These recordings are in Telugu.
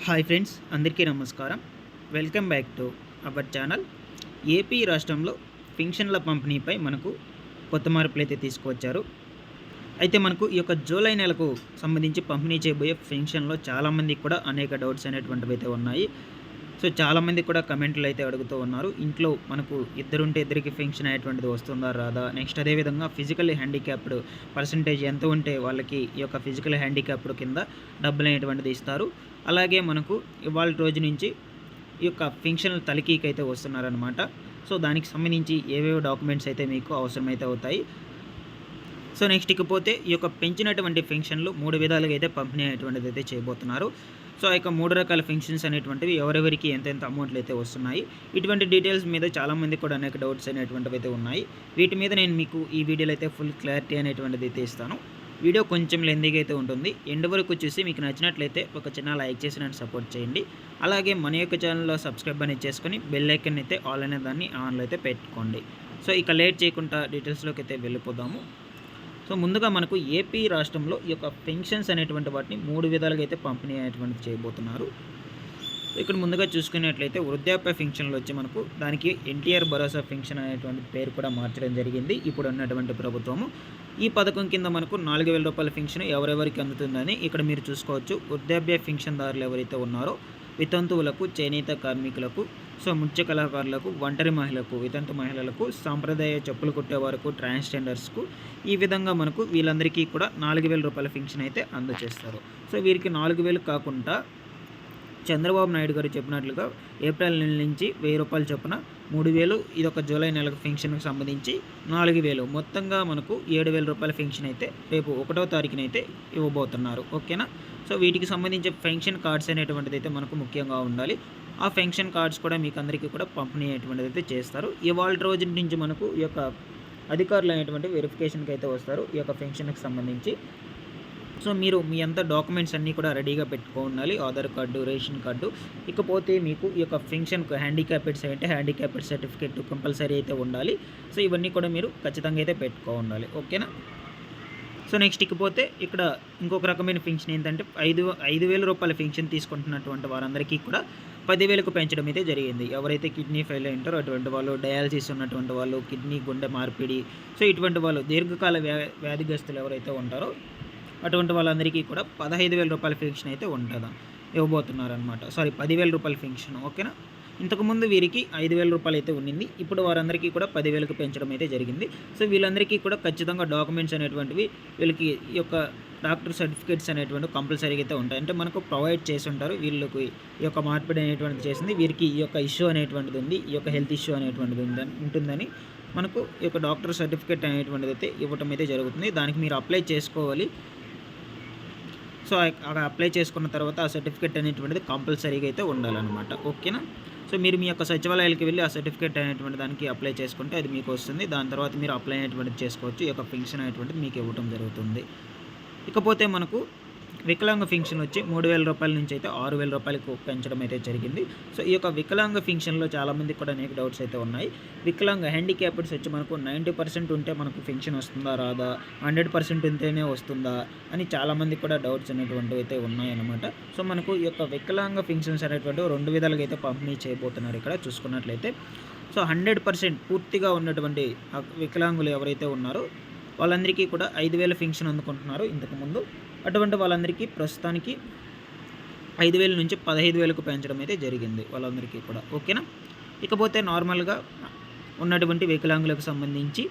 హాయ్ ఫ్రెండ్స్, అందరికీ నమస్కారం. Welcome back to our channel. AP రాష్ట్రంలో పెన్షన్ల పంపిణీపై మనకు కొత్త మార్పులు అయితే తీసుకువచ్చారు. అయితే మనకు ఈ యొక్క జూలై నెలకు సంబంధించి పంపిణీ చేయబోయే పెన్షన్లో చాలామందికి కూడా అనేక డౌట్స్ అనేటువంటివి అయితే ఉన్నాయి. సో చాలామంది కూడా కమెంట్లు అయితే అడుగుతూ ఉన్నారు. ఇంట్లో మనకు ఇద్దరుంటే ఇద్దరికి పెన్షన్ అనేటువంటిది వస్తుందా రాదా, నెక్స్ట్ అదేవిధంగా ఫిజికల్ హ్యాండిక్యాప్డ్ పర్సంటేజ్ ఎంత ఉంటే వాళ్ళకి ఈ యొక్క ఫిజికల్ హ్యాండిక్యాప్డ్ కింద డబ్బులు అనేటువంటిది ఇస్తారు. అలాగే మనకు ఇవాళ రోజు నుంచి ఈ యొక్క పెన్షన్ల తనిఖీకి అయితే వస్తున్నారనమాట. సో దానికి సంబంధించి ఏవేవో డాక్యుమెంట్స్ అయితే మీకు అవసరమైతే అవుతాయి. సో నెక్స్ట్ ఇకపోతే ఈ యొక్క పెంచినటువంటి పెన్షన్లు 3 విధాలుగా అయితే పంపిణీ అనేటువంటిది అయితే చేయబోతున్నారు. సో ఆ యొక్క 3 రకాల పెన్షన్స్ అనేటువంటివి ఎవరెవరికి ఎంతెంత అమౌంట్లు అయితే వస్తున్నాయి, ఇటువంటి డీటెయిల్స్ మీద చాలామంది కూడా అనేక డౌట్స్ అనేటువంటివి అయితే ఉన్నాయి. వీటి మీద నేను మీకు ఈ వీడియోలో అయితే ఫుల్ క్లారిటీ అనేటువంటిది అయితే ఇస్తాను. వీడియో కొంచెం లెందీగా అయితే ఉంటుంది. ఎండ్ వరకు చూసి మీకు నచ్చినట్లయితే ఒక చిన్న లైక్ చేసి నన్ను సపోర్ట్ చేయండి. అలాగే మన యొక్క ఛానల్లో సబ్స్క్రైబ్ అనేది చేసుకొని బెల్ ఐకాన్ అయితే ఆల్ అనే దాన్ని ఆన్లో అయితే పెట్టుకోండి. సో ఇక లేట్ చేయకుండా డీటెయిల్స్లోకి అయితే వెళ్ళిపోదాము. సో ముందుగా మనకు ఏపీ రాష్ట్రంలో ఈ యొక్క పెన్షన్స్ అనేటువంటి వాటిని 3 విధాలుగా అయితే పంపిణీ అనేటువంటిది చేయబోతున్నారు. ఇక్కడ ముందుగా చూసుకున్నట్లయితే వృద్ధాప్య పెన్షన్లు వచ్చి మనకు దానికి ఎన్టీఆర్ భరోసా పెన్షన్ అనేటువంటి పేరు కూడా మార్చడం జరిగింది ఇప్పుడు ఉన్నటువంటి ప్రభుత్వము. ఈ పథకం కింద మనకు 4,000 రూపాయల పెన్షన్ ఎవరెవరికి అందుతుందని ఇక్కడ మీరు చూసుకోవచ్చు. వృద్ధాప్య పెన్షన్దారులు ఎవరైతే ఉన్నారో వితంతువులకు, చేనేత కార్మికులకు, సో ముత్య కళాకారులకు, ఒంటరి మహిళలకు, వితంతు మహిళలకు, సాంప్రదాయ చెప్పులు కుట్టే వరకు, ట్రాన్స్జెండర్స్కు, ఈ విధంగా మనకు వీళ్ళందరికీ కూడా 4,000 రూపాయల పెన్షన్ అయితే అందజేస్తారు. సో వీరికి 4,000 కాకుండా చంద్రబాబు నాయుడు గారు చెప్పినట్లుగా ఏప్రిల్ నెల నుంచి 1,000 రూపాయలు చొప్పున 3,000, ఇదొక జూలై నెలకు పెన్షన్కి సంబంధించి 4,000, మొత్తంగా మనకు 7,000 రూపాయల పెన్షన్ అయితే రేపు 1వ తారీఖున అయితే ఇవ్వబోతున్నారు. ఓకేనా. సో వీటికి సంబంధించి పెన్షన్ కార్డ్స్ అనేటువంటిది అయితే మనకు ముఖ్యంగా ఉండాలి. ఆ పెన్షన్ కార్డ్స్ కూడా మీకు అందరికీ కూడా పంపిణీ అనేటువంటిది అయితే చేస్తారు. ఇవాళ రోజు నుంచి మనకు ఈ యొక్క అధికారులు అనేటువంటి వెరిఫికేషన్కి అయితే వస్తారు ఈ యొక్క పెన్షన్కి సంబంధించి. సో మీరు మీ అంతా డాక్యుమెంట్స్ అన్నీ కూడా రెడీగా పెట్టుకోవాలి. ఆధార్ కార్డు, రేషన్ కార్డు, ఇకపోతే మీకు ఈ యొక్క పెన్షన్ హ్యాండిక్యాప్డ్స్ అంటే హ్యాండిక్యాప్డ్ సర్టిఫికేట్ కంపల్సరీ అయితే ఉండాలి. సో ఇవన్నీ కూడా మీరు ఖచ్చితంగా అయితే పెట్టుకోవాలి. ఓకేనా. సో నెక్స్ట్ ఇకపోతే ఇక్కడ ఇంకొక రకమైన పెన్షన్ ఏంటంటే 5,000 రూపాయల పెన్షన్ తీసుకుంటున్నటువంటి వారందరికీ కూడా 10,000కు పెంచడం అయితే జరిగింది. ఎవరైతే కిడ్నీ ఫెయిల్ అయ్యారో అటువంటి వాళ్ళు, డయాలసిస్ ఉన్నటువంటి వాళ్ళు, కిడ్నీ గుండె మార్పిడి, సో ఇటువంటి వాళ్ళు దీర్ఘకాల వ్యాధిగ్రస్తులు ఎవరైతే ఉంటారో అటువంటి వాళ్ళందరికీ కూడా 15,000 రూపాయల పెన్షన్ అయితే ఉంటుందా ఇవ్వబోతున్నారనమాట. 10,000 రూపాయల పెన్షన్. ఓకేనా. ఇంతకుముందు వీరికి 5,000 రూపాయలు అయితే ఉండింది. ఇప్పుడు వారందరికీ కూడా 10,000కు పెంచడం అయితే జరిగింది. సో వీళ్ళందరికీ కూడా ఖచ్చితంగా డాక్యుమెంట్స్ అనేటువంటివి వీళ్ళకి ఈ యొక్క డాక్టర్ సర్టిఫికేట్స్ అనేటువంటి కంపల్సరీగా అయితే ఉంటాయి. అంటే మనకు ప్రొవైడ్ చేసి ఉంటారు. వీళ్ళకి ఈ యొక్క మార్పిడి అనేటువంటిది చేసింది, వీరికి ఈ యొక్క ఇష్యూ అనేటువంటిది ఉంది, ఈ యొక్క హెల్త్ ఇష్యూ అనేటువంటిది ఉంటుందని మనకు ఈ యొక్క డాక్టర్ సర్టిఫికేట్ అనేటువంటిది అయితే ఇవ్వటం అయితే జరుగుతుంది. దానికి మీరు అప్లై చేసుకోవాలి. సో అక్కడ అప్లై చేసుకున్న తర్వాత ఆ సర్టిఫికేట్ అనేటువంటిది కంపల్సరీగా అయితే ఉండాలన్నమాట. ఓకేనా. సో మీరు మీ యొక్క సచివాలయాలకు వెళ్ళి ఆ సర్టిఫికేట్ అనేటువంటి దానికి అప్లై చేసుకుంటే అది మీకు వస్తుంది. దాని తర్వాత మీరు అప్లై అనేటువంటిది చేసుకోవచ్చు. ఈ యొక్క పెన్షన్ అనేటువంటిది మీకు ఇవ్వడం జరుగుతుంది. ఇకపోతే మనకు వికలాంగ పెన్షన్ వచ్చి 3,000 రూపాయల నుంచి అయితే 6,000 రూపాయలకు పెంచడం అయితే జరిగింది. సో ఈ యొక్క వికలాంగ పెన్షన్లో చాలామందికి కూడా అనేక డౌట్స్ అయితే ఉన్నాయి. వికలాంగ హ్యాండిక్యాప్డ్స్ వచ్చి మనకు 90% ఉంటే మనకు పెన్షన్ వస్తుందా రాదా, 100% ఉంటేనే వస్తుందా అని చాలామందికి కూడా డౌట్స్ అనేటువంటివి అయితే ఉన్నాయన్నమాట. సో మనకు ఈ యొక్క వికలాంగ పెన్షన్స్ అనేటువంటి 2 విధాలుగా అయితే పంపిణీ చేయబోతున్నారు ఇక్కడ చూసుకున్నట్లయితే. సో 100% పూర్తిగా ఉన్నటువంటి వికలాంగులు ఎవరైతే ఉన్నారో వాళ్ళందరికీ కూడా 5,000 పెన్షన్ అందుకుంటున్నారు ఇంతకుముందు. అటువంటి వాళ్ళందరికీ ప్రస్తుతానికి 5,000 నుంచి 15,000కు పెంచడం అయితే జరిగింది వాళ్ళందరికీ కూడా. ఓకేనా. ఇకపోతే నార్మల్గా ఉన్నటువంటి వికలాంగులకు సంబంధించి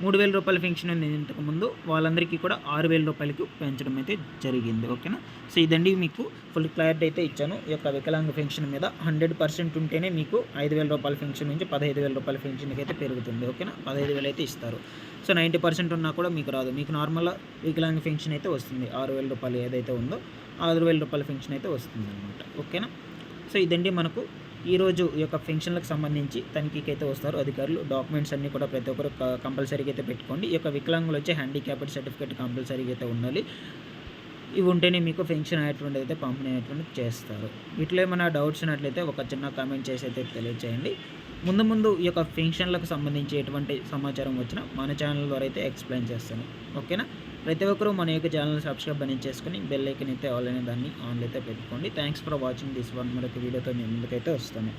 3,000 రూపాయల పెన్షన్ ఉంది ఇంతకుముందు, వాళ్ళందరికీ కూడా 6,000 రూపాయలకి పెంచడం అయితే జరిగింది. ఓకేనా. సో ఇదండి మీకు ఫుల్ క్లారిటీ అయితే ఇచ్చాను ఈ యొక్క వికలాంగ పెన్షన్ మీద. 100% ఉంటేనే మీకు 5,000 రూపాయల పెన్షన్ నుంచి 15,000 రూపాయల పెన్షన్కి అయితే పెరుగుతుంది. ఓకేనా. 15,000 అయితే ఇస్తారు. సో 90% ఉన్నా కూడా మీకు రాదు. మీకు నార్మల్ వికలాంగ పెన్షన్ అయితే వస్తుంది. 6,000 రూపాయలు ఏదైతే ఉందో 6,000 రూపాయల పెన్షన్ అయితే వస్తుంది అనమాట. ఓకేనా. సో ఇదండి మనకు ఈరోజు ఈ యొక్క పెన్షన్లకు సంబంధించి తనిఖీకి అయితే వస్తారు అధికారులు. డాక్యుమెంట్స్ అన్నీ కూడా ప్రతి ఒక్కరు కంపల్సరీగా అయితే పెట్టుకోండి. ఈ యొక్క వికలాంగులు వచ్చి హ్యాండిక్యాప్డ్ సర్టిఫికేట్ కంపల్సరీగా అయితే ఉండాలి. ఇవి ఉంటేనే మీకు పెన్షన్ అనేటువంటిది అయితే పంపిణీ అనేటువంటిది చేస్తారు. వీటిలో ఏమైనా డౌట్స్ ఉన్నట్లయితే ఒక చిన్న కామెంట్ చేసి అయితే తెలియజేయండి. ముందు ఈ యొక్క పెన్షన్లకు సంబంధించి ఎటువంటి సమాచారం వచ్చినా మన ఛానల్ ద్వారా అయితే ఎక్స్ప్లెయిన్ చేస్తాను. ఓకేనా. ప్రతి ఒక్కరూ మన యొక్క ఛానల్ సబ్స్క్రైబ్ అని చేసుకొని బెల్ ఐకన్ అయితే ఆల్ అనే దాన్ని ఆన్లో అయితే పెట్టుకోండి. Thanks for watching this one. మరొక వీడియోతో మేము ముందుకైతే వస్తాము.